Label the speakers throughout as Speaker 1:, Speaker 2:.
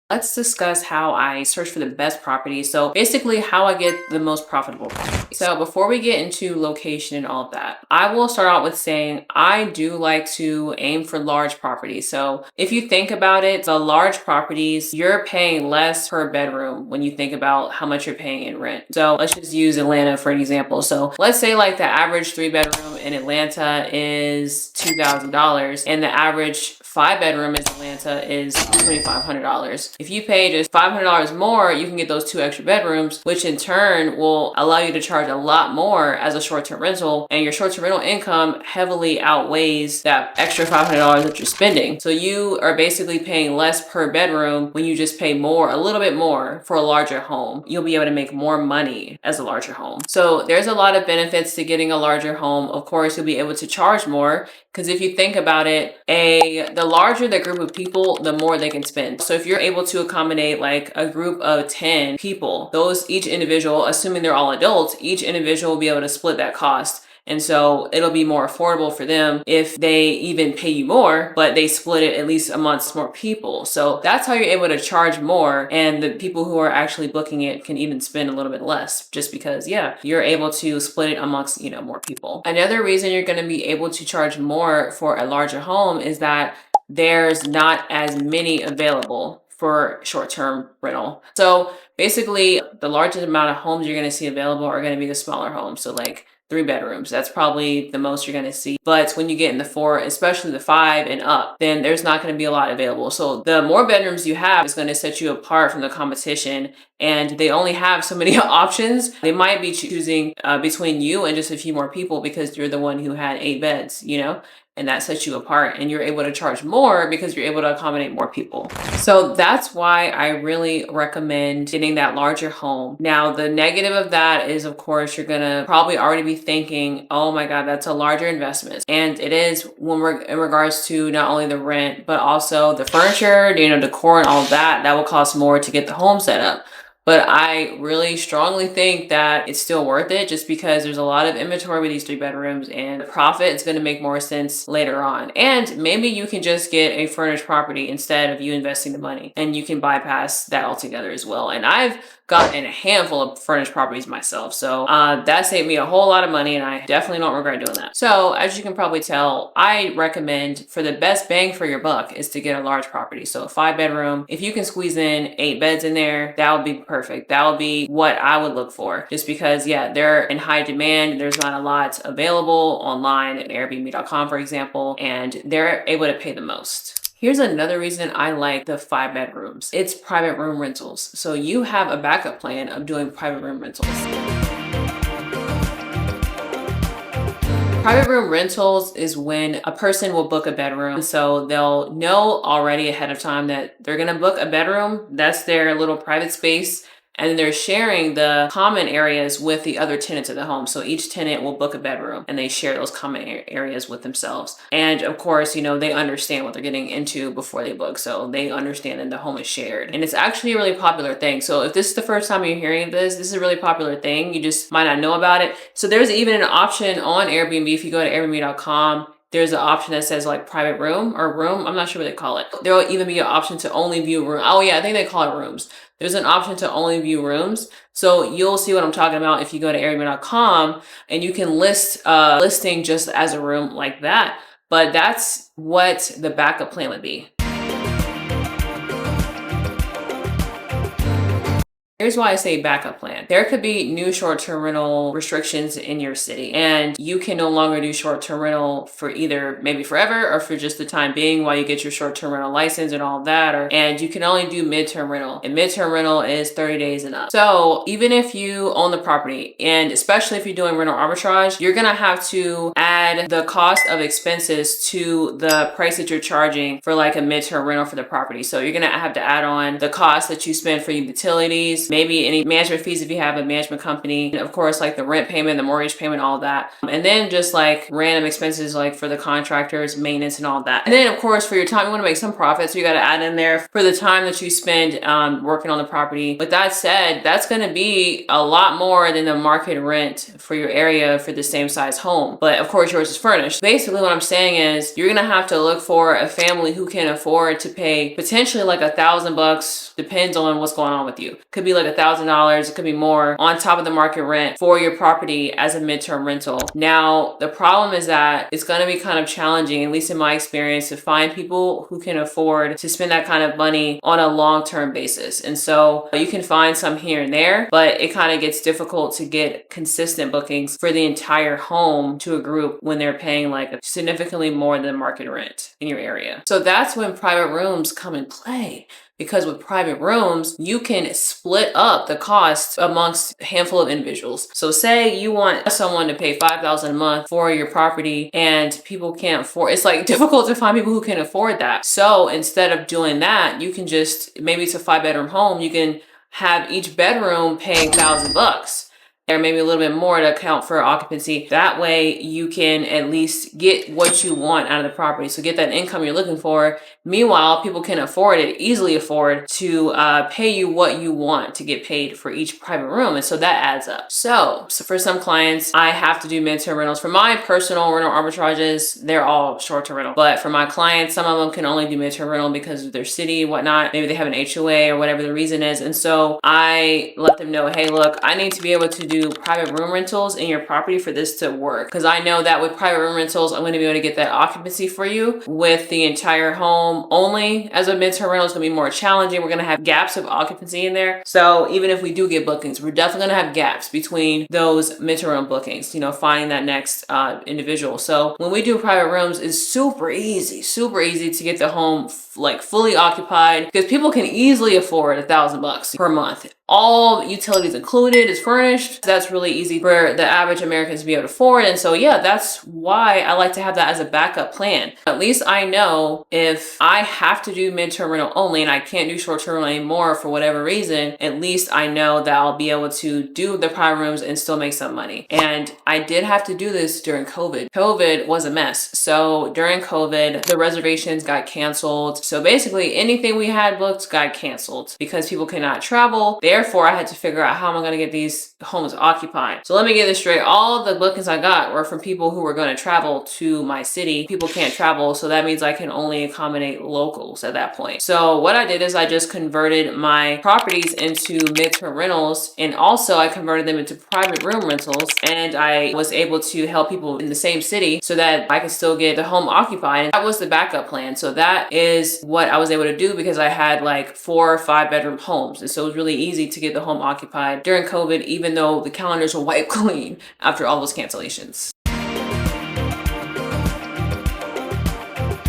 Speaker 1: Let's discuss how I search for the best property. So basically how I get the most profitable property. So before we get into location and all of that, I will start out with saying I do like to aim for large properties. So if you think about it, the large properties, you're paying less per bedroom when you think about how much you're paying in rent. So let's just use Atlanta for an example. So let's say like the average 3 bedroom in Atlanta is $2,000 and the average 5 bedroom in Atlanta is $2,500. If you pay just $500 more, you can get those 2 extra bedrooms, which in turn will allow you to charge a lot more as a short-term rental, and your short-term rental income heavily outweighs that extra $500 that you're spending. So you are basically paying less per bedroom when you just pay more, a little bit more for a larger home. You'll be able to make more money as a larger home. So there's a lot of benefits to getting a larger home. Of course, you'll be able to charge more because if you think about it, the larger the group of people, the more they can spend. So if you're able to accommodate like a group of 10 people, each individual, assuming they're all adults, each individual will be able to split that cost. And so it'll be more affordable for them if they even pay you more, but they split it at least amongst more people. So that's how you're able to charge more. And the people who are actually booking it can even spend a little bit less just because, yeah, you're able to split it amongst, more people. Another reason you're going to be able to charge more for a larger home is that there's not as many available for short-term rental. So basically the largest amount of homes you're going to see available are going to be the smaller homes. So like 3 bedrooms, that's probably the most you're going to see. But when you get in the 4, especially the 5 and up, then there's not going to be a lot available. So the more bedrooms you have is going to set you apart from the competition, and they only have so many options. They might be choosing between you and just a few more people because you're the one who had 8 beds, and that sets you apart, and you're able to charge more because you're able to accommodate more people. So that's why I really recommend getting that larger home. Now, the negative of that is, of course, you're gonna probably already be thinking, oh my God, that's a larger investment. And it is when we're in regards to not only the rent, but also the furniture, decor and all of that, that will cost more to get the home set up. But I really strongly think that it's still worth it just because there's a lot of inventory with these 3 bedrooms, and the profit is going to make more sense later on. And maybe you can just get a furnished property instead of you investing the money, and you can bypass that altogether as well. And I've gotten a handful of furnished properties myself. So that saved me a whole lot of money, and I definitely don't regret doing that. So as you can probably tell, I recommend for the best bang for your buck is to get a large property. So a 5 bedroom, if you can squeeze in 8 beds in there, that would be perfect. That would be what I would look for, just because, yeah, they're in high demand. There's not a lot available online at Airbnb.com, for example, and they're able to pay the most. Here's another reason I like the 5 bedrooms. It's private room rentals. So you have a backup plan of doing private room rentals. Private room rentals is when a person will book a bedroom. So they'll know already ahead of time that they're going to book a bedroom. That's their little private space. And they're sharing the common areas with the other tenants of the home. So each tenant will book a bedroom and they share those common areas with themselves. And of course, they understand what they're getting into before they book. So they understand that the home is shared. And it's actually a really popular thing. So if this is the first time you're hearing this is a really popular thing. You just might not know about it. So there's even an option on Airbnb. If you go to Airbnb.com, there's an option that says like private room or room. I'm not sure what they call it. There will even be an option to only view room. Oh yeah, I think they call it rooms. There's an option to only view rooms. So you'll see what I'm talking about if you go to Airbnb.com, and you can list listing just as a room like that. But that's what the backup plan would be. Here's why I say backup plan. There could be new short-term rental restrictions in your city, and you can no longer do short-term rental for either maybe forever or for just the time being while you get your short-term rental license and all of that, and you can only do midterm rental, and midterm rental is 30 days and up. So even if you own the property, and especially if you're doing rental arbitrage, you're gonna have to add the cost of expenses to the price that you're charging for like a midterm rental for the property. So you're gonna have to add on the cost that you spend for utilities, maybe any management fees if you have a management company, and of course like the rent payment, the mortgage payment, all that. And then just like random expenses like for the contractors, maintenance and all that. And then of course for your time, you want to make some profit. So you got to add in there for the time that you spend working on the property. With that said, that's going to be a lot more than the market rent for your area for the same size home. But of course yours is furnished. Basically what I'm saying is you're going to have to look for a family who can afford to pay potentially like $1,000, depends on what's going on with you. Could be like $1,000, it could be more on top of the market rent for your property as a midterm rental. Now, the problem is that it's going to be kind of challenging, at least in my experience, to find people who can afford to spend that kind of money on a long-term basis. And so you can find some here and there, but it kind of gets difficult to get consistent bookings for the entire home to a group when they're paying like significantly more than market rent in your area. So that's when private rooms come in play. Because with private rooms, you can split up the cost amongst a handful of individuals. So say you want someone to pay $5,000 a month for your property and people can't afford, it's like difficult to find people who can afford that. So instead of doing that, you can just, maybe it's a 5-bedroom home, you can have each bedroom pay $1,000. Or maybe a little bit more to account for occupancy. That way you can at least get what you want out of the property. So get that income you're looking for. Meanwhile, people can afford it, easily afford to pay you what you want to get paid for each private room. And so that adds up. So for some clients, I have to do midterm rentals. For my personal rental arbitrages, they're all short-term rental. But for my clients, some of them can only do midterm rental because of their city, whatnot. Maybe they have an HOA or whatever the reason is. And so I let them know, hey, look, I need to be able to do private room rentals in your property for this to work. Because I know that with private room rentals, I'm going to be able to get that occupancy for you. With the entire home only as a midterm rental, it's going to be more challenging. We're going to have gaps of occupancy in there. So even if we do get bookings, we're definitely going to have gaps between those midterm rental bookings, you know, finding that next individual. So when we do private rooms, it's super easy to get the home like fully occupied because people can easily afford $1,000 per month. All utilities included, is furnished. That's really easy for the average American to be able to afford. And so, yeah, that's why I like to have that as a backup plan. At least I know if I have to do midterm rental only and I can't do short-term rental anymore for whatever reason, at least I know that I'll be able to do the private rooms and still make some money. And I did have to do this during COVID. COVID was a mess. So during COVID, the reservations got canceled. So basically anything we had booked got canceled because people cannot travel. Therefore, I had to figure out how am I going to get these homes occupied. So let me get this straight. All of the bookings I got were from people who were going to travel to my city. People can't travel, so that means I can only accommodate locals at that point. So what I did is I just converted my properties into midterm rentals, and also I converted them into private room rentals, and I was able to help people in the same city so that I could still get the home occupied. And that was the backup plan. So that is what I was able to do because I had like 4 or 5 bedroom homes. And so it was really easy to get the home occupied during COVID, even though the calendars were wiped clean after all those cancellations.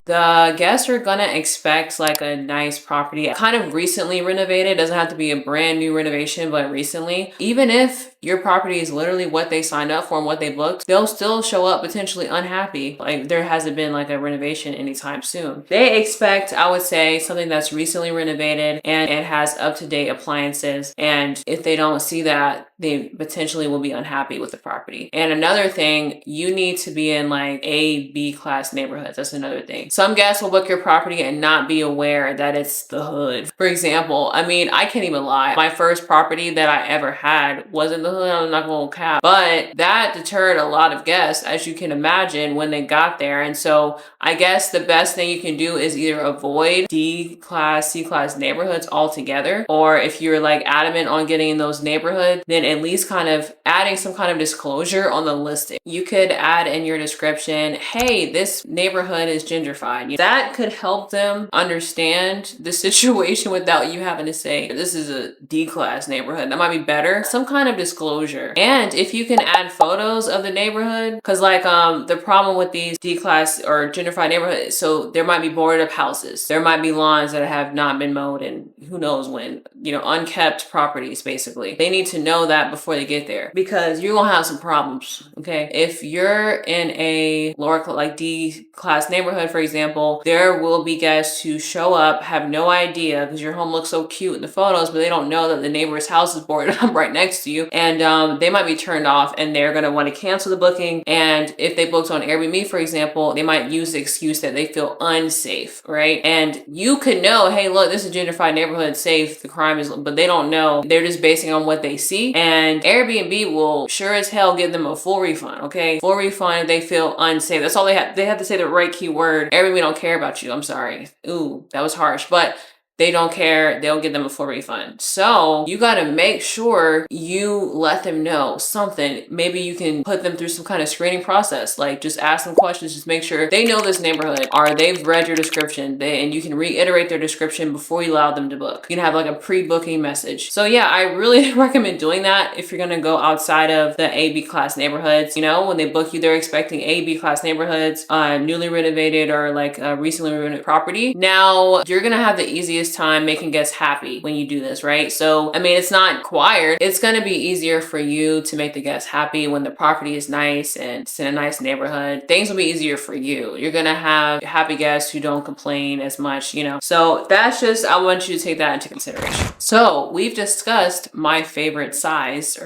Speaker 1: The guests are gonna expect like a nice property, kind of recently renovated. It doesn't have to be a brand new renovation, but recently. Even if your property is literally what they signed up for and what they booked, they'll still show up potentially unhappy. Like there hasn't been like a renovation anytime soon. They expect, I would say, something that's recently renovated and it has up-to-date appliances. And if they don't see that, they potentially will be unhappy with the property. And another thing, you need to be in like A, B class neighborhoods. That's another thing. Some guests will book your property and not be aware that it's the hood. For example, I mean, I can't even lie. My first property that I ever had was in the hood. I'm not gonna cap. But that deterred a lot of guests, as you can imagine, when they got there. And so I guess the best thing you can do is either avoid D class, C class neighborhoods altogether, or if you're like adamant on getting in those neighborhoods, then at least kind of adding some kind of disclosure on the listing. You could add in your description, hey, this neighborhood is gentrified. That could help them understand the situation without you having to say, this is a D-class neighborhood. That might be better. Some kind of disclosure. And if you can add photos of the neighborhood, because like the problem with these D-class or gentrified neighborhoods, so there might be boarded up houses. There might be lawns that have not been mowed and who knows when, you know, unkept properties basically. They need to know that before they get there because you're gonna have some problems, okay? If you're in a lower like D-class neighborhood, for example, example, there will be guests who show up, have no idea because your home looks so cute in the photos, but they don't know that the neighbor's house is boarded up right next to you. And they might be turned off and they're going to want to cancel the booking. And if they booked on Airbnb, for example, they might use the excuse that they feel unsafe, right? And you could know, hey, look, this is a gentrified neighborhood, safe, the crime is, but they don't know. They're just basing on what they see. And Airbnb will sure as hell give them a full refund, okay? Full refund if they feel unsafe. That's all they have. They have to say the right keyword. Airbnb don't care about you. I'm sorry. Ooh, that was harsh. But they don't care. They'll give them a full refund. So you got to make sure you let them know something. Maybe you can put them through some kind of screening process. Like just ask them questions. Just make sure they know this neighborhood or they've read your description. And you can reiterate their description before you allow them to book. You can have like a pre-booking message. So yeah, I really recommend doing that if you're going to go outside of the A/B class neighborhoods. You know, when they book you, they're expecting A/B class neighborhoods, newly renovated or like a recently renovated property. Now you're going to have the easiest time making guests happy when you do this, right? So, I mean, it's not required. It's going to be easier for you to make the guests happy when the property is nice and it's in a nice neighborhood. Things will be easier for you. You're going to have happy guests who don't complain as much, you know? So that's just, I want you to take that into consideration. So we've discussed my favorite size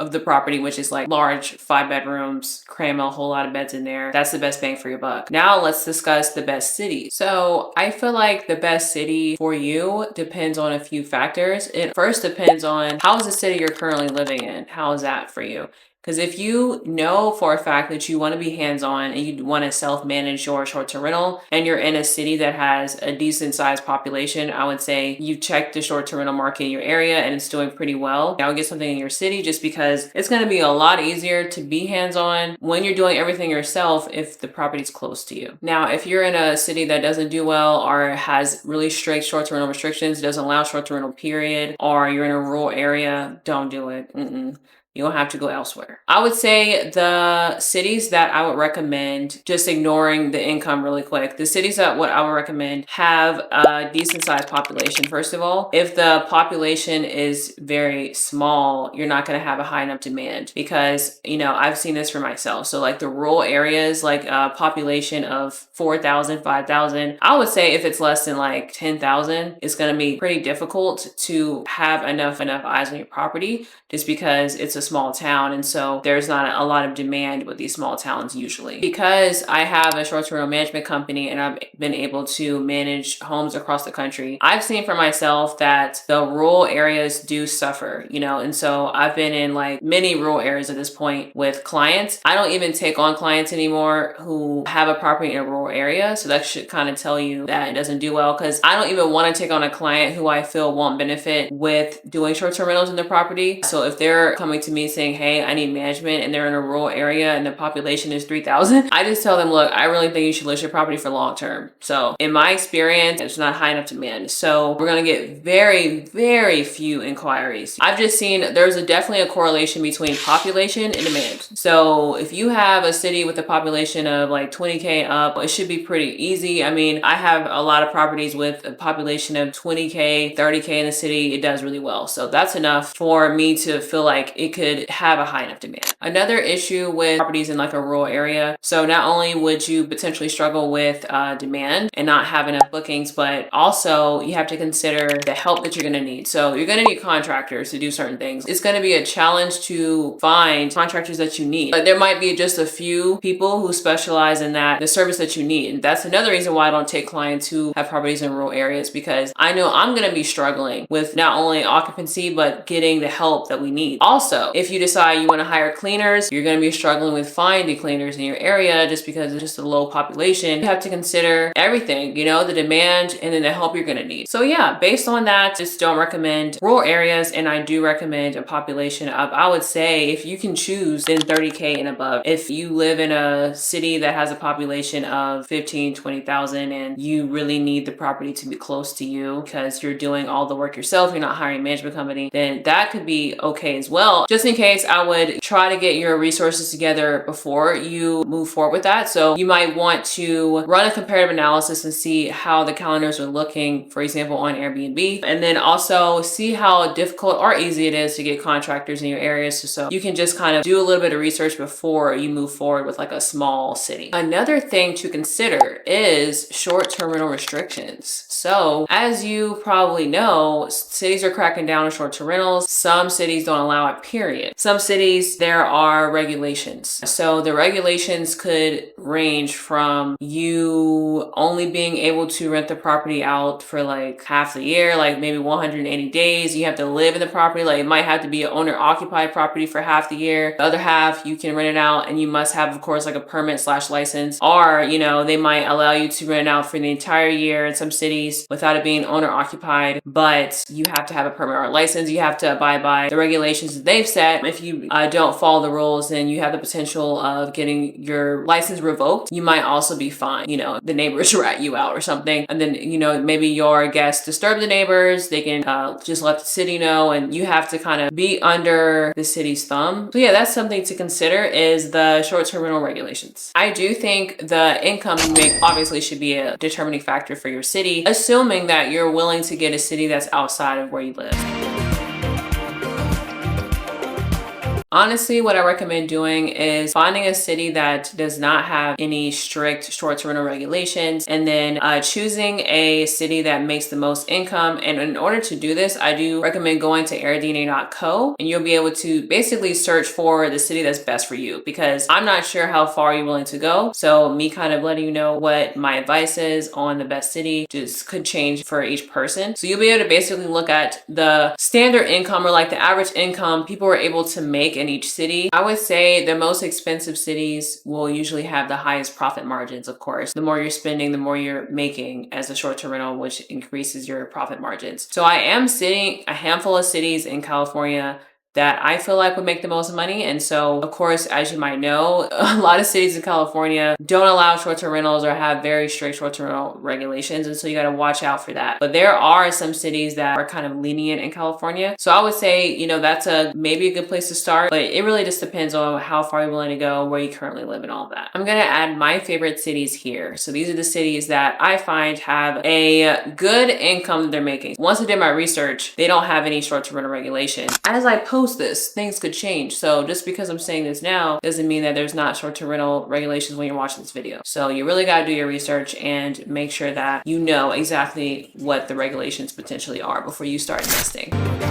Speaker 1: of the property, which is like large 5 bedrooms, cram a whole lot of beds in there. That's the best bang for your buck. Now let's discuss the best city. So I feel like the best city for you depends on a few factors. It first depends on how is the city you're currently living in? How is that for you? Because if you know for a fact that you want to be hands-on and you want to self-manage your short-term rental and you're in a city that has a decent sized population, I would say you've checked the short-term rental market in your area and it's doing pretty well. Now get something in your city just because it's going to be a lot easier to be hands-on when you're doing everything yourself if the property's close to you. Now, if you're in a city that doesn't do well or has really strict short-term rental restrictions, doesn't allow short-term rental period, or you're in a rural area, don't do it. You'll have to go elsewhere. I would say the cities that I would recommend, just ignoring the income really quick, the cities that what I would recommend have a decent sized population. First of all, if the population is very small, you're not going to have a high enough demand because, you know, I've seen this for myself. So like the rural areas, like a population of 4,000, 5,000, I would say if it's less than like 10,000, it's going to be pretty difficult to have enough eyes on your property just because it's a small town. And so there's not a lot of demand with these small towns usually. Because I have a short-term rental management company and I've been able to manage homes across the country, I've seen for myself that the rural areas do suffer, you know, and so I've been in like many rural areas at this point with clients. I don't even take on clients anymore who have a property in a rural area. So that should kind of tell you that it doesn't do well because I don't even want to take on a client who I feel won't benefit with doing short-term rentals in their property. So if they're coming to me saying, hey, I need management and they're in a rural area and the population is 3,000, I just tell them, look, I really think you should list your property for long term. So in my experience, it's not high enough demand. So we're going to get very, very few inquiries. I've just seen there's definitely a correlation between population and demand. So if you have a city with a population of like 20K up, it should be pretty easy. I mean, I have a lot of properties with a population of 20K, 30K in the city. It does really well. So that's enough for me to feel like it could have a high enough demand. Another issue with properties in like a rural area. So not only would you potentially struggle with demand and not have enough bookings, but also you have to consider the help that you're going to need. So you're going to need contractors to do certain things. It's going to be a challenge to find contractors that you need. But there might be just a few people who specialize in that, the service that you need. And that's another reason why I don't take clients who have properties in rural areas, because I know I'm going to be struggling with not only occupancy, but getting the help that we need. Also, if you decide you want to hire cleaners, you're going to be struggling with finding cleaners in your area just because it's just a low population. You have to consider everything, you know, the demand and then the help you're going to need. So yeah, based on that, just don't recommend rural areas. And I do recommend a population of, I would say, if you can choose, then 30K and above. If you live in a city that has a population of 15, 20,000 and you really need the property to be close to you because you're doing all the work yourself, you're not hiring a management company, then that could be okay as well. Just just in case, I would try to get your resources together before you move forward with that. So you might want to run a comparative analysis and see how the calendars are looking, for example, on Airbnb, and then also see how difficult or easy it is to get contractors in your areas. So you can just kind of do a little bit of research before you move forward with like a small city. Another thing to consider is short-term rental restrictions. So as you probably know, cities are cracking down on short-term rentals. Some cities don't allow it, period. Some cities, there are regulations. So the regulations could range from you only being able to rent the property out for like half the year, like maybe 180 days. You have to live in the property. Like it might have to be an owner occupied property for half the year. The other half, you can rent it out and you must have, of course, like a permit/license, or, you know, they might allow you to rent it out for the entire year in some cities without it being owner occupied, but you have to have a permit or a license. You have to abide by the regulations that they've set. If you don't follow the rules, then you have the potential of getting your license revoked. You might also be fined. You know, the neighbors rat you out or something, and then, you know, maybe your guests disturb the neighbors. They can just let the city know, and you have to kind of be under the city's thumb. So yeah, that's something to consider, is the short-term rental regulations. I do think the income you make obviously should be a determining factor for your city, assuming that you're willing to get a city that's outside of where you live. Honestly, what I recommend doing is finding a city that does not have any strict short-term rental regulations, and then choosing a city that makes the most income. And in order to do this, I do recommend going to airdna.co, and you'll be able to basically search for the city that's best for you, because I'm not sure how far you're willing to go. So me kind of letting you know what my advice is on the best city just could change for each person. So you'll be able to basically look at the standard income, or like the average income people are able to make in each city. I would say the most expensive cities will usually have the highest profit margins, of course. The more you're spending, the more you're making as a short-term rental, which increases your profit margins. So I am seeing a handful of cities in California that I feel like would make the most money. And so, of course, as you might know, a lot of cities in California don't allow short-term rentals or have very strict short-term rental regulations. And so you got to watch out for that. But there are some cities that are kind of lenient in California. So I would say, you know, that's maybe a good place to start, but it really just depends on how far you're willing to go, where you currently live, and all of that. I'm going to add my favorite cities here. So these are the cities that I find have a good income that they're making. Once I did my research, they don't have any short-term rental regulations. As I post this, things could change. So just because I'm saying this now doesn't mean that there's not short-term rental regulations when you're watching this video. So you really got to do your research and make sure that you know exactly what the regulations potentially are before you start investing.